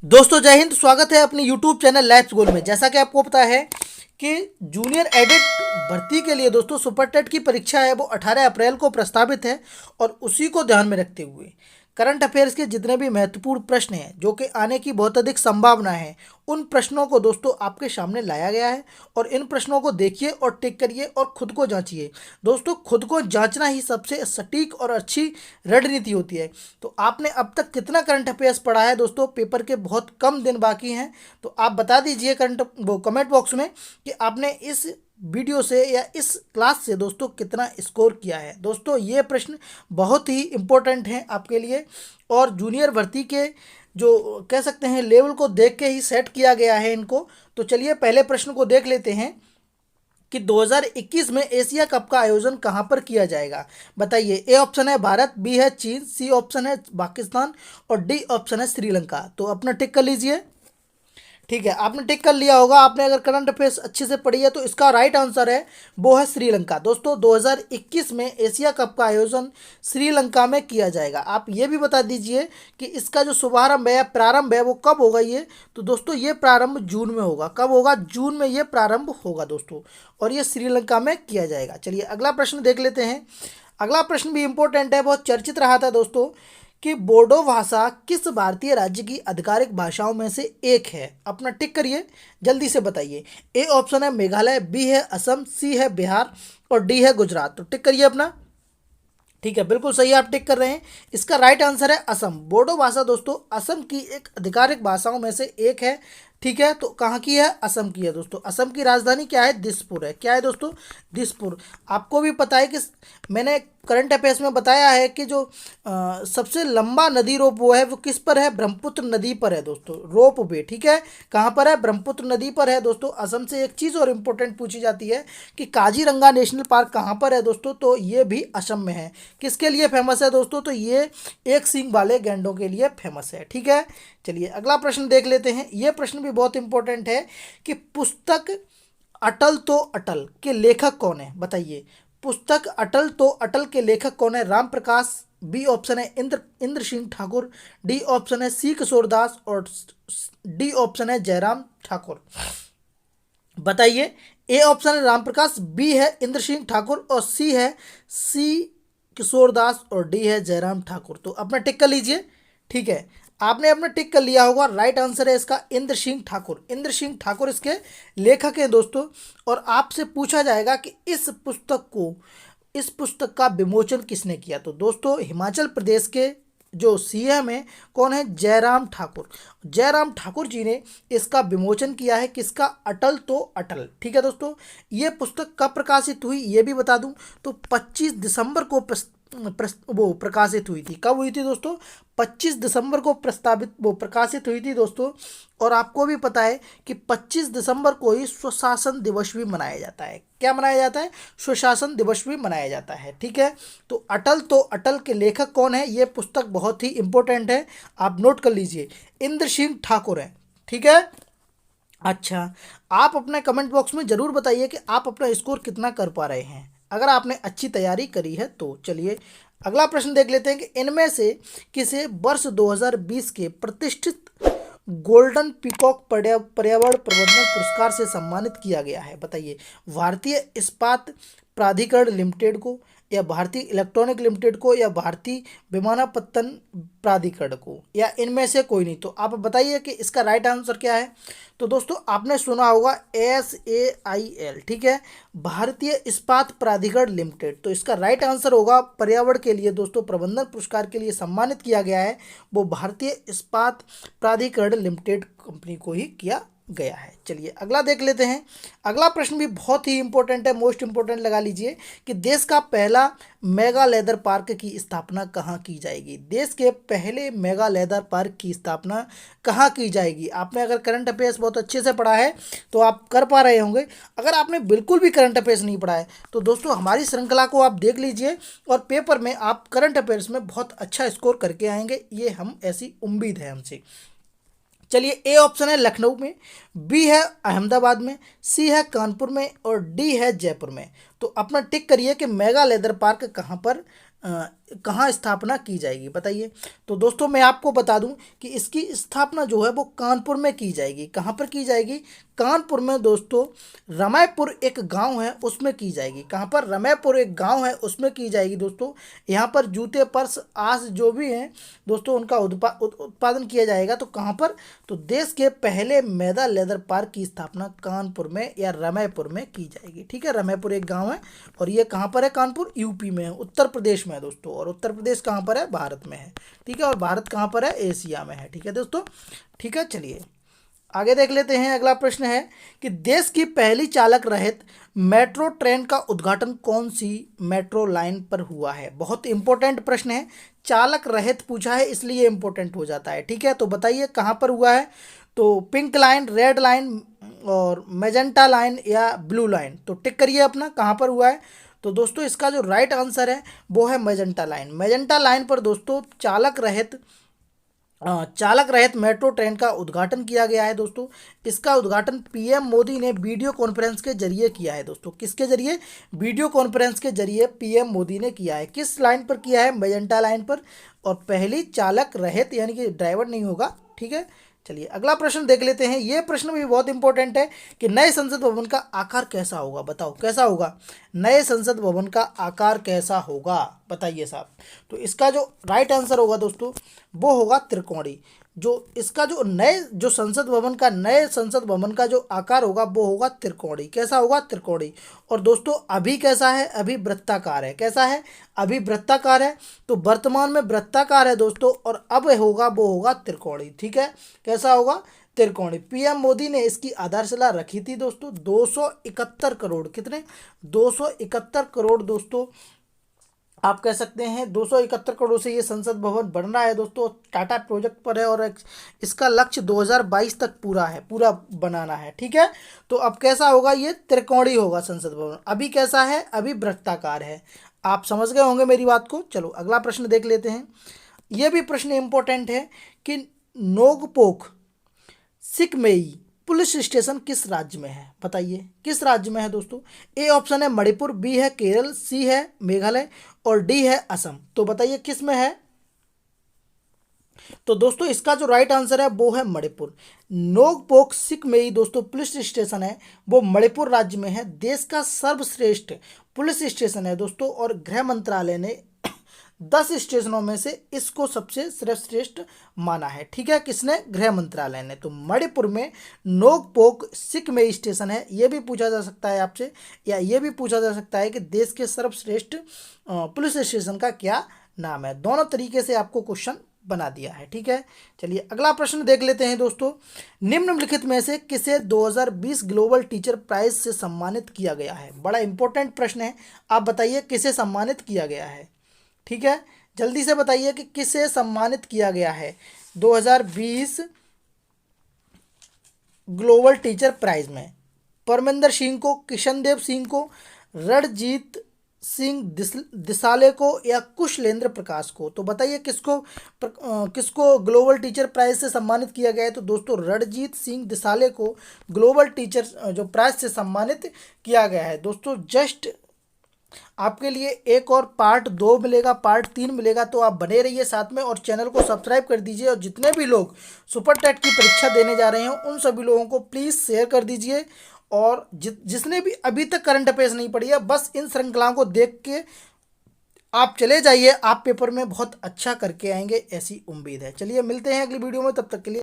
दोस्तों जय हिंद। स्वागत है अपने YouTube चैनल लैप्स गोल में। जैसा कि आपको पता है कि जूनियर एडिट भर्ती के लिए दोस्तों सुपर टेट की परीक्षा है वो 18 अप्रैल को प्रस्तावित है। और उसी को ध्यान में रखते हुए करंट अफेयर्स के जितने भी महत्वपूर्ण प्रश्न हैं जो कि आने की बहुत अधिक संभावना है, उन प्रश्नों को दोस्तों आपके सामने लाया गया है। और इन प्रश्नों को देखिए और टिक करिए और खुद को जांचिए। दोस्तों खुद को जांचना ही सबसे सटीक और अच्छी रणनीति होती है। तो आपने अब तक कितना करंट अफेयर्स पढ़ा है दोस्तों? पेपर के बहुत कम दिन बाकी हैं, तो आप बता दीजिए कमेंट बॉक्स में कि आपने इस वीडियो से या इस क्लास से दोस्तों कितना स्कोर किया है। दोस्तों ये प्रश्न बहुत ही इम्पोर्टेंट हैं आपके लिए, और जूनियर भर्ती के जो कह सकते हैं लेवल को देख के ही सेट किया गया है इनको। तो चलिए पहले प्रश्न को देख लेते हैं कि 2021 में एशिया कप का आयोजन कहाँ पर किया जाएगा। बताइए। ए ऑप्शन है भारत, बी है चीन, सी ऑप्शन है पाकिस्तान और डी ऑप्शन है श्रीलंका। तो अपना टिक कर लीजिए। ठीक है, आपने टिक कर लिया होगा। आपने अगर करंट अफेयर्स अच्छे से पढ़ी है तो इसका राइट आंसर है वो है श्रीलंका। दोस्तों 2021 में एशिया कप का आयोजन श्रीलंका में किया जाएगा। आप ये भी बता दीजिए कि इसका जो शुभारंभ है या प्रारंभ है वो कब होगा। ये तो दोस्तों ये प्रारंभ जून में होगा। कब होगा? जून में ये प्रारंभ होगा दोस्तों, और ये श्रीलंका में किया जाएगा। चलिए अगला प्रश्न देख लेते हैं। अगला प्रश्न भी इंपॉर्टेंट है, बहुत चर्चित रहा था दोस्तों कि बोडो भाषा किस भारतीय राज्य की आधिकारिक भाषाओं में से एक है। अपना टिक करिए, जल्दी से बताइए। ए ऑप्शन है मेघालय, बी है असम, सी है बिहार और डी है गुजरात। तो टिक करिए अपना। ठीक है, बिल्कुल सही आप टिक कर रहे हैं। इसका राइट आंसर है असम। बोडो भाषा दोस्तों असम की एक आधिकारिक भाषाओं में से एक है। ठीक है, तो कहाँ की है? असम की है दोस्तों। असम की राजधानी क्या है? दिसपुर है। क्या है दोस्तों? दिसपुर। आपको भी पता है कि मैंने करंट अफेयर्स में बताया है कि जो सबसे लंबा नदी रोप वो है वो किस पर है? ब्रह्मपुत्र नदी पर है दोस्तों, रोप वे। ठीक है, कहाँ पर है? ब्रह्मपुत्र नदी पर है दोस्तों। असम से एक चीज़ और इम्पोर्टेंट पूछी जाती है कि काजीरंगा नेशनल पार्क कहाँ पर है दोस्तों? तो ये भी असम में है। किसके लिए फेमस है दोस्तों? तो ये एक सींग वाले गैंडों के लिए फेमस है। ठीक है, चलिए अगला प्रश्न देख लेते हैं। ये प्रश्न भी बहुत इंपॉर्टेंट है कि पुस्तक अटल तो अटल के लेखक कौन है? बताइए। पुस्तक अटल तो अटल के लेखक कौन है? राम प्रकाश, बी ऑप्शन है इंद्र सिंह ठाकुर, डी ऑप्शन है सी किशोरदास और डी ऑप्शन है जयराम ठाकुर। बताइए। ए ऑप्शन है राम प्रकाश, बी है इंद्र सिंह ठाकुर और सी किशोरदास और डी है जयराम ठाकुर। तो अपना टिक कर लीजिए। ठीक है, आपने अपना टिक कर लिया होगा। राइट आंसर है इसका इंद्र सिंह ठाकुर। इंद्र सिंह ठाकुर इसके लेखक हैं दोस्तों। और आपसे पूछा जाएगा कि इस पुस्तक का विमोचन किसने किया? तो दोस्तों हिमाचल प्रदेश के जो सीएम है कौन है? जयराम ठाकुर। जयराम ठाकुर जी ने इसका विमोचन किया है। किसका? अटल तो अटल। ठीक है दोस्तों, ये पुस्तक कब प्रकाशित हुई ये भी बता दूं तो 25 दिसंबर को वो प्रकाशित हुई थी। कब हुई थी दोस्तों? 25 दिसंबर को प्रकाशित हुई थी दोस्तों। और आपको भी पता है कि 25 दिसंबर को ही स्वशासन दिवस भी मनाया जाता है। क्या मनाया जाता है? स्वशासन दिवस भी मनाया जाता है। ठीक है, तो अटल के लेखक कौन है? ये पुस्तक बहुत ही इंपॉर्टेंट है, आप नोट कर लीजिए। इंद्र सिंह ठाकुर है। ठीक है, अच्छा, आप अपने कमेंट बॉक्स में ज़रूर बताइए कि आप अपना स्कोर कितना कर पा रहे हैं, अगर आपने अच्छी तैयारी करी है तो। चलिए अगला प्रश्न देख लेते हैं कि इनमें से किसे वर्ष 2020 के प्रतिष्ठित गोल्डन पीकॉक पर्यावरण प्रबंधन पुरस्कार से सम्मानित किया गया है। बताइए। भारतीय इस्पात प्राधिकरण लिमिटेड को, या भारतीय इलेक्ट्रॉनिक लिमिटेड को, या भारतीय विमानपत्तन प्राधिकरण को, या इनमें से कोई नहीं। तो आप बताइए कि इसका राइट आंसर क्या है। तो दोस्तों आपने सुना होगा SAIL। ठीक है, भारतीय इस्पात प्राधिकरण लिमिटेड। तो इसका राइट आंसर होगा पर्यावरण के लिए दोस्तों प्रबंधन पुरस्कार के लिए सम्मानित किया गया है वो भारतीय इस्पात प्राधिकरण लिमिटेड कंपनी को ही किया गया है। चलिए अगला देख लेते हैं। अगला प्रश्न भी बहुत ही इंपॉर्टेंट है, मोस्ट इंपॉर्टेंट लगा लीजिए कि देश का पहला मेगा लेदर पार्क की स्थापना कहाँ की जाएगी? देश के पहले मेगा लेदर पार्क की स्थापना कहाँ की जाएगी? आपने अगर करंट अफेयर्स बहुत अच्छे से पढ़ा है तो आप कर पा रहे होंगे। अगर आपने बिल्कुल भी करंट अफेयर्स नहीं पढ़ा है तो दोस्तों हमारी श्रृंखला को आप देख लीजिए और पेपर में आप करंट अफेयर्स में बहुत अच्छा स्कोर करके आएंगे, ये हम ऐसी उम्मीद है हमसे। चलिए, ए ऑप्शन है लखनऊ में, बी है अहमदाबाद में, सी है कानपुर में और डी है जयपुर में। तो अपना टिक करिए कि मेगा लेदर पार्क कहाँ पर कहाँ स्थापना की जाएगी बताइए। तो दोस्तों मैं आपको बता दूं कि इसकी स्थापना जो है वो कानपुर में की जाएगी। कहाँ पर की जाएगी? कानपुर में दोस्तों। रमैपुर एक गांव है उसमें की जाएगी। कहाँ पर? रमैपुर एक गांव है उसमें की जाएगी दोस्तों। यहाँ पर जूते, पर्स, आस जो भी हैं दोस्तों उनका उत्पादन किया जाएगा। तो कहाँ पर? तो देश के पहले मैदा लेदर पार्क की स्थापना कानपुर में या रमैपुर में की जाएगी। ठीक है, रमैपुर एक गांव है और ये कहाँ पर है? कानपुर यूपी में है, उत्तर प्रदेश में है दोस्तों। और उत्तर प्रदेश कहाँ पर है? भारत में है। ठीक है, और भारत कहाँ पर है? एशिया में है। ठीक है दोस्तों। ठीक है, चलिए आगे देख लेते हैं। अगला प्रश्न है कि देश की पहली चालक रहित मेट्रो ट्रेन का उद्घाटन कौन सी मेट्रो लाइन पर हुआ है? बहुत इंपॉर्टेंट प्रश्न है। चालक रहित पूछा है इसलिए इंपॉर्टेंट हो जाता है। ठीक है, तो बताइए कहाँ पर हुआ है? तो पिंक लाइन, रेड लाइन और मेजेंटा लाइन या ब्लू लाइन? तो टिक करिए अपना, कहाँ पर हुआ है? तो दोस्तों इसका जो राइट आंसर है वो है मेजेंटा लाइन। मेजेंटा लाइन पर दोस्तों चालक रहित मेट्रो ट्रेन का उद्घाटन किया गया है दोस्तों। इसका उद्घाटन पीएम मोदी ने वीडियो कॉन्फ्रेंस के जरिए किया है दोस्तों। किसके जरिए? वीडियो कॉन्फ्रेंस के जरिए पीएम मोदी ने किया है। किस लाइन पर किया है? मेजेंटा लाइन पर। और पहली चालक रहित यानी कि ड्राइवर नहीं होगा। ठीक है, चलिए अगला प्रश्न देख लेते हैं। ये प्रश्न भी बहुत इंपॉर्टेंट है कि नए संसद भवन का आकार कैसा होगा? बताओ कैसा होगा? नए संसद भवन का आकार कैसा होगा बताइए साहब। तो इसका जो राइट आंसर होगा दोस्तों वो होगा त्रिकोणी। जो इसका जो नए संसद भवन का जो आकार होगा वो होगा त्रिकोणी। कैसा होगा? त्रिकोणी। और दोस्तों अभी कैसा है? अभी वृत्ताकार है। कैसा है? अभी वृत्ताकार है। तो वर्तमान में वृत्ताकार है दोस्तों और अब वो होगा त्रिकोणी। ठीक है, कैसा होगा? त्रिकोणी। पीएम मोदी ने इसकी आधारशिला रखी थी दोस्तों 271 करोड़। कितने? 271 करोड़ दोस्तों। आप कह सकते हैं 271 करोड़ से ये संसद भवन बन रहा है दोस्तों। टाटा प्रोजेक्ट पर है और इसका लक्ष्य 2022 तक पूरा बनाना है। ठीक है, तो अब कैसा होगा? ये त्रिकोणी होगा संसद भवन। अभी कैसा है? अभी वृत्ताकार है। आप समझ गए होंगे मेरी बात को। चलो अगला प्रश्न देख लेते हैं। यह भी प्रश्न इंपॉर्टेंट है कि नोकपोक सिकमेई पुलिस स्टेशन किस राज्य में है? बताइए किस राज्य में है दोस्तों। ए ऑप्शन है मणिपुर, बी है केरल, सी है मेघालय और डी है असम। तो बताइए किस में है? तो दोस्तों इसका जो राइट आंसर है वो है मणिपुर। नोकपोक सिकमेई दोस्तों पुलिस स्टेशन है वो मणिपुर राज्य में है। देश का सर्वश्रेष्ठ पुलिस स्टेशन है दोस्तों और गृह मंत्रालय ने 10 स्टेशनों में से इसको सबसे सर्वश्रेष्ठ माना है। ठीक है, किसने? गृह मंत्रालय ने। तो मणिपुर में नोकपोक सिकमेई स्टेशन है। ये भी पूछा जा सकता है आपसे, या ये भी पूछा जा सकता है कि देश के सर्वश्रेष्ठ पुलिस स्टेशन का क्या नाम है। दोनों तरीके से आपको क्वेश्चन बना दिया है। ठीक है, चलिए अगला प्रश्न देख लेते हैं दोस्तों। निम्नलिखित में से किसे 2020 ग्लोबल टीचर प्राइज से सम्मानित किया गया है? बड़ा इंपॉर्टेंट प्रश्न है। आप बताइए किसे सम्मानित किया गया है? ठीक है, जल्दी से बताइए कि किसे सम्मानित किया गया है 2020 ग्लोबल टीचर प्राइज में? परमिंदर सिंह को, किशनदेव सिंह को, रणजीत सिंह दिसाले को या कुशलेंद्र प्रकाश को? तो बताइए किसको ग्लोबल टीचर प्राइज से सम्मानित किया गया है? तो दोस्तों रणजीत सिंह दिसाले को ग्लोबल टीचर जो प्राइज से सम्मानित किया गया है दोस्तों। जस्ट आपके लिए एक और पार्ट 2 मिलेगा, पार्ट 3 मिलेगा। तो आप बने रहिए साथ में और चैनल को सब्सक्राइब कर दीजिए। और जितने भी लोग सुपर टेट की परीक्षा देने जा रहे हैं उन सभी लोगों को प्लीज़ शेयर कर दीजिए। और जिसने भी अभी तक करंट अफेयर्स नहीं पढ़ी है बस इन श्रृंखलाओं को देख के आप चले जाइए। आप पेपर में बहुत अच्छा करके आएंगे ऐसी उम्मीद है। चलिए मिलते हैं अगली वीडियो में, तब तक के लिए।